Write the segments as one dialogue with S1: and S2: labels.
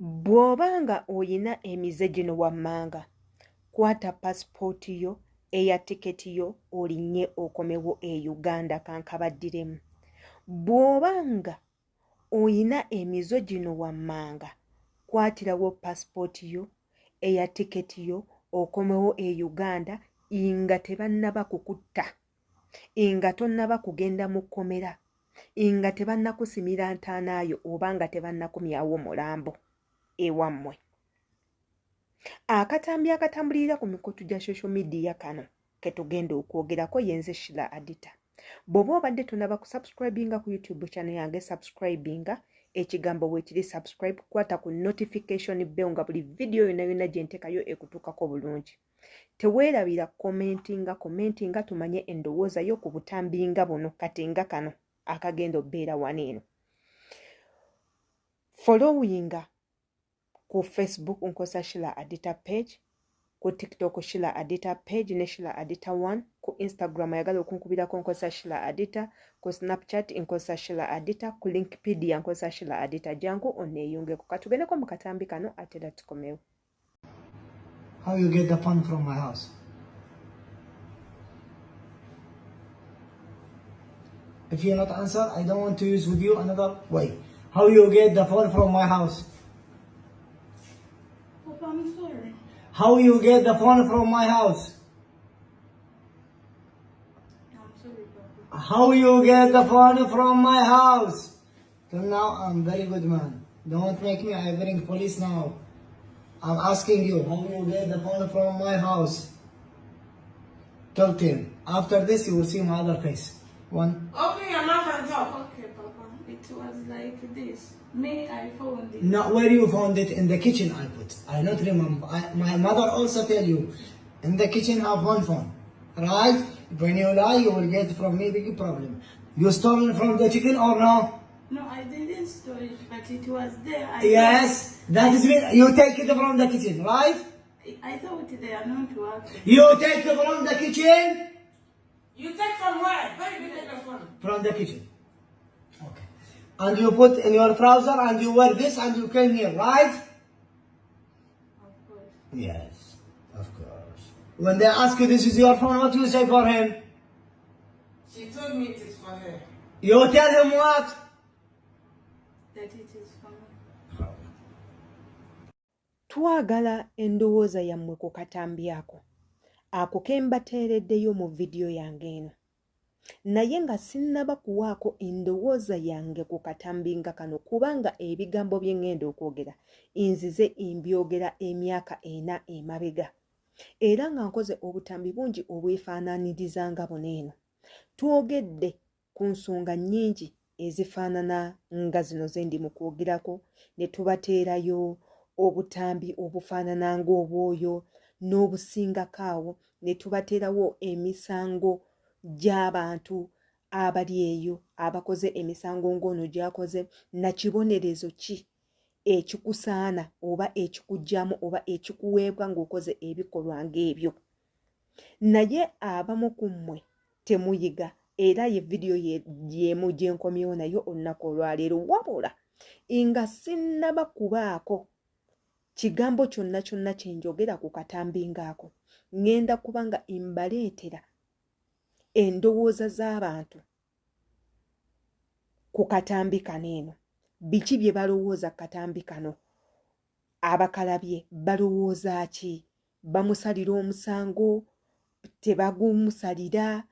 S1: Bw'obanga oyina emize gino wammanga, kwata passport yo eya tiketi yo olinnye okomewo e Uganda kankabaddiremu. Bw'obanga oyina emizo gino wammanga, kwatirawo passport yo eya tiketi yo okomewo e Uganda nga tebannaba kukutta, nga tonnaba kugenda mu kkomera, nga tebannakusimira ntaanaayo oba nga tebannakumyawo mulambo ewammwe. Akatambi akatambulira ku mikutu gya social media kano ke tugenda okwogerako yenze Sheila Adita. Bw'oba obadde tonaba kusubscribinga ku YouTube channel yange, subscribinga, ekigambo weekiri subscribe, kwata ku notification bell nga buli video yonna yonna gye nteekayo ekutuukako bulungi. Teweerabira commentinga tumanye endowooza yo ku butambinga buno kati nga kano akagenda obbeera wano eno. Followinga ku Facebook nkosa Sheila Adita page, ku TikTok Sheila Adita page ne Sheila Adita 1, ku Instagram ayagala okunkubirako nkosa Sheila Adita, ku Snapchat nkosa Sheila Adita, ku Linkpedia nkosa Sheila Adita. Jangu onneeyungeko katugendeko mu katambi kano ate era tukomewo.
S2: How you get the phone from my house? If you not answer, I don't want to use with you another way. How you get the phone from my house?
S3: Papa, I'm sorry.
S2: How you get the phone from my house?
S3: I'm sorry, Papa.
S2: How you get the phone from my house? Till now, I'm very good man. Don't make me, I bring police now. I'm asking you, how you get the phone from my house? Tell him. After this, you will see my other face. One.
S3: Okay, I'm not on top. Okay, Papa. It was like this. Me, I found it.
S2: Not where you found it, in the kitchen I put. I not remember. My mother also tell you, in the kitchen have one phone. Right? When you lie, you will get from me big problem. You stolen from the chicken or no?
S3: No, I didn't store it, but it was there.
S2: Yes, that is it. You take it from the kitchen, right?
S3: I thought they are not working.
S2: You take it from the kitchen?
S3: You take from where? Where did you take the phone?
S2: From the kitchen. Okay. And you put in your trouser and you wear this and you came here, right?
S3: Of course.
S2: Yes, of course. When they ask you this is your phone, what you say for him?
S3: She told me it is for her.
S2: You tell him what?
S3: That it is for me.
S1: Twagala endowooza yammwe ku katambi ako ke mbateereddeyo mu vidiyo yange eno. Naye nga sinnaba kuwaako endowooza yange ku katambi nga kano kubanga ebigambo bye ngenda okwogera nzize mbyogera emyaka 4 emabega. Era nga nkoze obutambi bungi obwefaanaaniriza nga buno eno. Twogedde ku nsonga nnyingi ezifaanana nga zino ze ndi mu kwogerako, ne tubateerayo obutambi obufaanana ng'obwoyo n'obusingakaawo, ne tubateerawo emisango gy'abantu abali eyo abakoze emisango ng'ono gy'akoze, na kibonerezo ki ekikusaana oba ekikugyamu oba ekikuweebwa ng'okoze ebikolwa ng'ebyo. Naye abamu ku mmwe temuyiga, era ye vidiyo y'emu gye nkomyewo nayo olunaku olwaleero, wabula nga sinnaba kubaako kigambo kyonna kyonna kye njogera ku katambi ng'ako, ngenda kubanga mbaleetera endowooza z'abantu ku katambi kano eno. Biki bye balowooza katambi kano? Abakalabye balowooza ki? Bamusalira omusango? Tebagumusalira?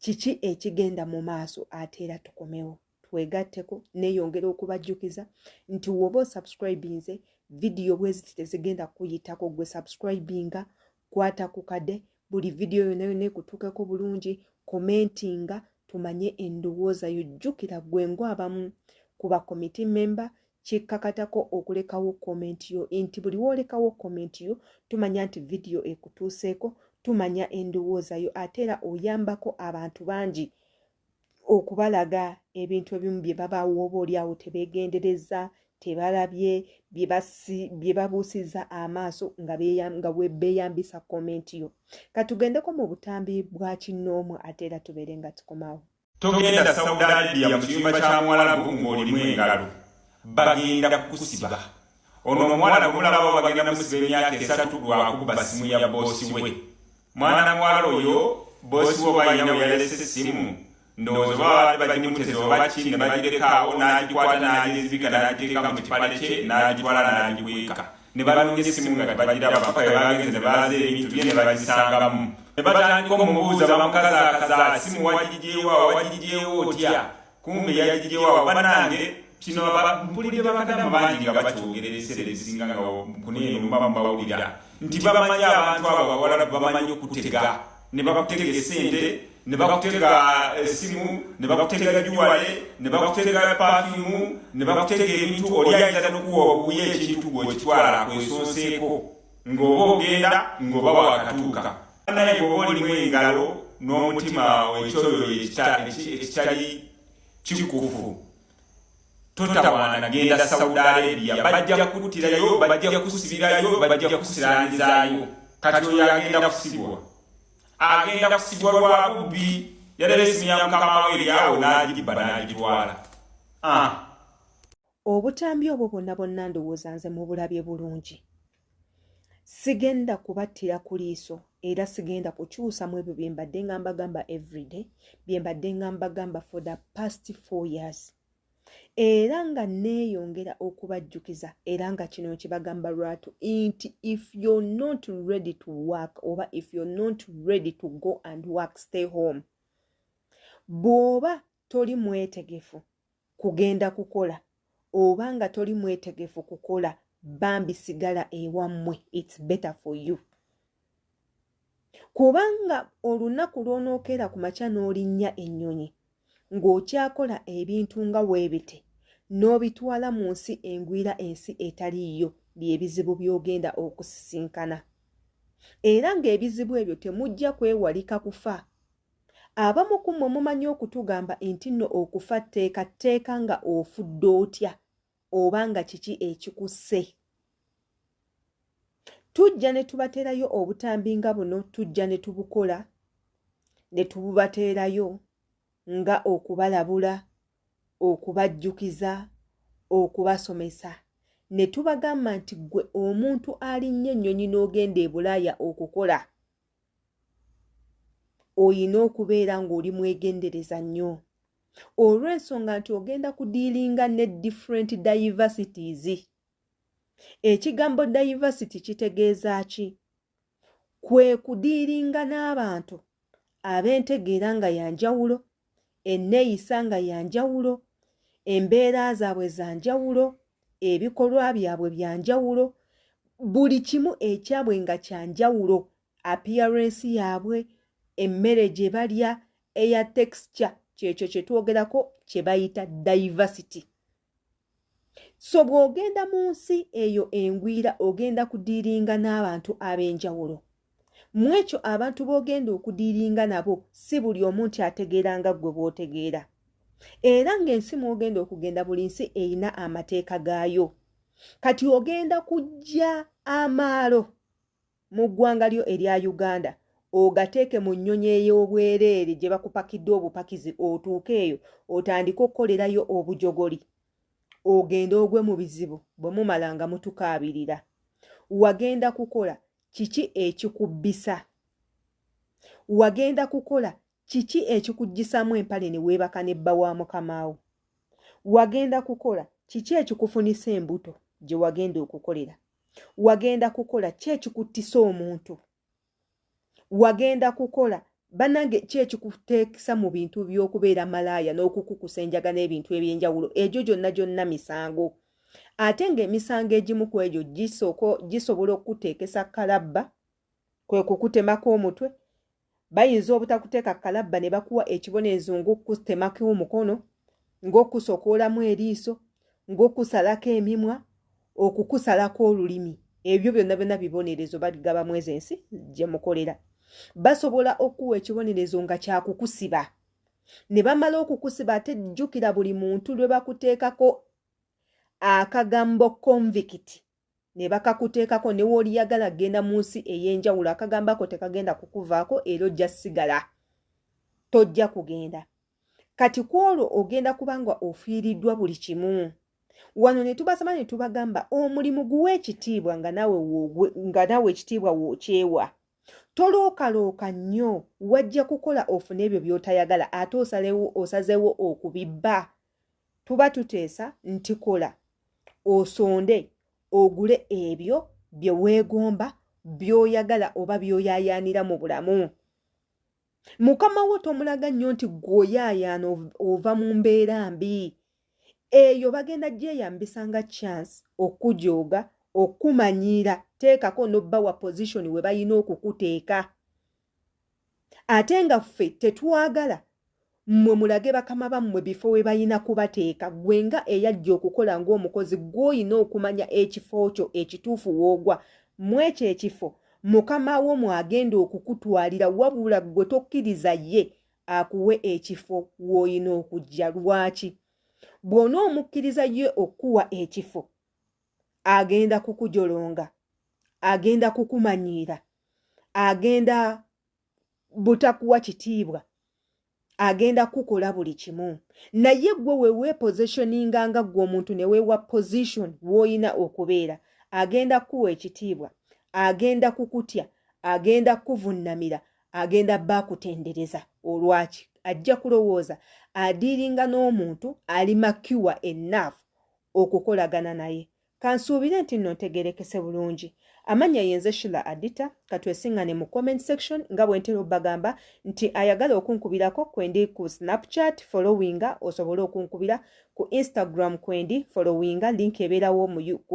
S1: Kiki ekigenda mu maaso? Ate era tukomewo twegatteko, neeyongera okubajjukiza nti woba osubscribinze vidiyo bweziti tezigenda kuyitako. Gwe subscribinga, kwata ku kade, buli vidiyo yonna yonna ekutuukeko bulungi, commentinga tumanye endowooza yo. Jjukira gwe ng'abamu ku ba committee member kikkakatako okulekawo comment yo, nti buli woolekawo comment yo tumanya nti vidiyo ekutuuseeko, tumanya endowooza yo, ate era oyambako abantu bangi okubalaga ebintu ebimu bye babaawo oba oliawo tebeegendereza, tebalabye, bye babuusizza amaaso nga beeyambisa comment yo. Katugendeko mu butambi bwa kinnoomu ate era tubeere nga tukomawo.
S4: Togenda Saudi Arabia mu kiyumba kya Mwarabu ng'olimu engalo, bagenda kukusiba ono omuwala gumulaba bagenda musiba emyaka 3 lwakuba simu ya boosi we mwana muwala oyo boosi we balina yalese simu ndowooza bagimuteze oba ki ne bagirekawo n'agikwata n'agizibika n'agiteeka mu kipale kye n'agitwala n'agiweeka ne balonga essimu nga bagiraba paka bagenze ne baaza ebintu bye ne bagisangamu ne batandika omubuuza bamukazakaza simu wagigijeewo otya kumbe yagijeewo banange kino mpulidde bakadamu bangi nga bakyogerera ebiseera ebisinga nga kuneeno muba mubawulira nti bamanyi abantu abo abawala bamanyi okutega ne bakutega esente ne bakutega essimu ne bakutega juwale ne bakutega pafiumu ne bakutega ebintu oli ayinza n'okuwa obuuya ekintu bw'okitwala kwesonseeko ng'oba ogenda ng'oba wakatuuka naye bw'oba olimu engalo n'omutima ekyoyo ekitali kikufu totawana genda Saudi Arabia bajja kukutirayo bajja kusibirayo bajja kusirangizayo kati oyo agenda kusibwa lwa bubbi yalera esimu ya mukama we eryawo n'agiriba n'agitwala
S1: obutambi obwo bonna ndowooza nze mu bulabye bulungi sigenda kubattira ku liiso era sigenda kukyusamu ebyo bye mbadde nga mbagamba everyday bye mbadde nga mbagamba for the past 4 years era nga neeyongera okubajjukiza era nga kino kibagamba lwatu nti if you're not ready to work oba if you're not ready to go and work stay home bw'oba toli mwetegefu kugenda kukola oba nga toli mwetegefu kukola bambi sigala ewammwe it's better for you kubanga olunaku lw'onookera ku makya n'olinnya ennyonyi ng'okyakola ebintu nga weebite n'obitwala mu nsi engwira ensi etaliiyo by'ebizibu by'ogenda okusisinkana era ng'ebizibu ebyo temujja kwewalika kufa abamu ku mmwe mumanyi okutugamba nti nno okufa tteeka nga ofudde otya oba nga kiki ekikusse tujja ne tubateerayo obutambi nga buno tujja ne tubukola ne tububateerayo nga okubalabula okubajjukiza okubasomesa ne tubagamba nti gwe omuntu alinnye ennyonyi n'ogenda e Bulaaya okukola oyina okubeera ng'oli mwegendereza nnyo olw'ensonga nti ogenda kudiilinga ne different diversities ekigambo diversity kitegeeza ki kwe kudiilinga n'abantu ab'entegeera nga yanjawulo enneeyisa nga yanjawulo embeera zaabwe zanjawulo ebikolwa byabwe byanjawulo buli kimu ekyabwe nga kyanjawulo appearance yaabwe emmere gye balya eya texture kyekyo kye twogerako kye bayita diversity so bw'ogenda mu nsi eyo engwira ogenda kudiilinga n'abantu ab'enjawulo mu ekyo abantu b'ogenda okudiilinga nabo si buli omu nti ategeera nga ggwe bw'otegeera era ng'ensi mw'ogenda okugenda buli nsi erina amateeka gaayo kati ogenda kujja amaalo mu ggwanga lyo erya Uganda ogateeke mu nnyonyi ey'obwereere gye bakupakidde obupakizi otuuke eyo otandike okukolerayo obujogoli ogenda ogwe mu bizibu bwe mumalanga mutukaabirira wagenda kukola kiki ekikubbisa wagenda kukola kiki ekikuggisamu empale ne weebaka nebba wa mukamaawo wagenda kukola kiki ekikufunisa embuto gye wagenda okukolera wagenda kukola ki ekikuttisa omuntu wagenda kukola banange ki ekikuteekisa mu bintu by'okubeera malaaya n'okukukusa enjaga n'ebintu eby'enjawulo egyo gyonna misango ate ng'emisango egimu ku egyo gisobola okukuteekesa kalabba kwe kukutemako omutwe bayinza obutakuteeka kalabba ne bakuwa ekibonerezo ng'okutemako omukono ng'okusokoolamu eriiso ng'okusalako emimwa okukusalako olulimi ebyo byonna bibonerezo bagaba mu ensi gye mukolera basobola okuwa ekibonerezo nga kyakukusiba ne bamala okukusiba ate jjukira buli muntu lwe bakuteekako akagambo convict ne bakakuteekako ne wooliyagala genda mu nsi ey'enjawulo akagambo ako tekagenda kukuvaako era ojja sigala tojja kugenda kati ku olwo ogenda kubanga ofiiriddwa buli kimu wano ne tubasaba ne tubagamba omulimu guwe ekitiibwa nga nawe ekitiibwa wookyewa. Tolookalooka nnyo wajja kukola ofuna ebyo by'otayagala ate osazeewo okubibba. Tuba tuteesa nti kola osonde ogule ebyo bye weegomba by'oyagala oba by'oyaayaanira mu bulamu. Mukama wo tomulaga nnyo nti gw'oyaayaana ova mu mbeera mbi. Eyo bagenda gyeyambisa nga chance okujooga okumanyiira teekako n'obba wa position we bayina okukuteeka. Ate nga ffe tetwagala mmwe mulage bakama bammwe bifo we bayina kubateeka. Gwe nga eyajja okukola ng'omukozi gw'oyina okumanya ekifo kyo ekituufu woogwa. Mwekyo ekifo mukama wo mwagenda okukutwalira wabula gwe tokkiriza ye akuwe ekifo w'oyina okujja. Lwaki? Bw'onoomukkiriza ye okuwa ekifo agenda kukujolonga, agenda kukumanyiira, agenda butakuwa kitiibwa, agenda kukola buli kimu. Naye gwe weepositioninga nga gwe omuntu ne weewa position w'oyina okubeera, agenda kuwa ekitiibwa, agenda kukutya, agenda kuvunnamira, agenda baakutendereza. Olwaki? Ajja kulowooza adiiringa n'omuntu ali mature enough okukolagana naye. Kansuubire nti nno ntegeerekese bulungi. Amannya yenze Sheila Adita. Katwesiŋŋane mu comment section nga bwe ntera obbagamba nti ayagala okunkubirako kwendi ku Snapchat followinga, osobole okunkubira ku Instagram kwendi followinga, link ebeerawo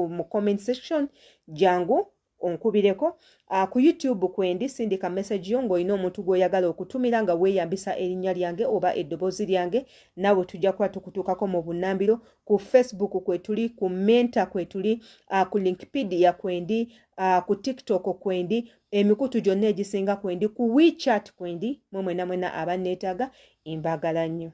S1: mu comment section, jangu onkubireko. Ku YouTube kwendi sindika message yo ng'olina omuntu gw'oyagala okutumira nga weeyambisa erinnya lyange oba eddoboozi lyange, naawe tujja kuba tukutuukako mu bunnambiro. Ku Facebook kwe tuli, ku Menta kwe tuli, ku Linkipedia kwendi, ku TikTok kwendi, emikutu gyonna egisinga kwendi, ku WeChat kwendi. Mwe mwena abanneetaaga, mbagala nnyo.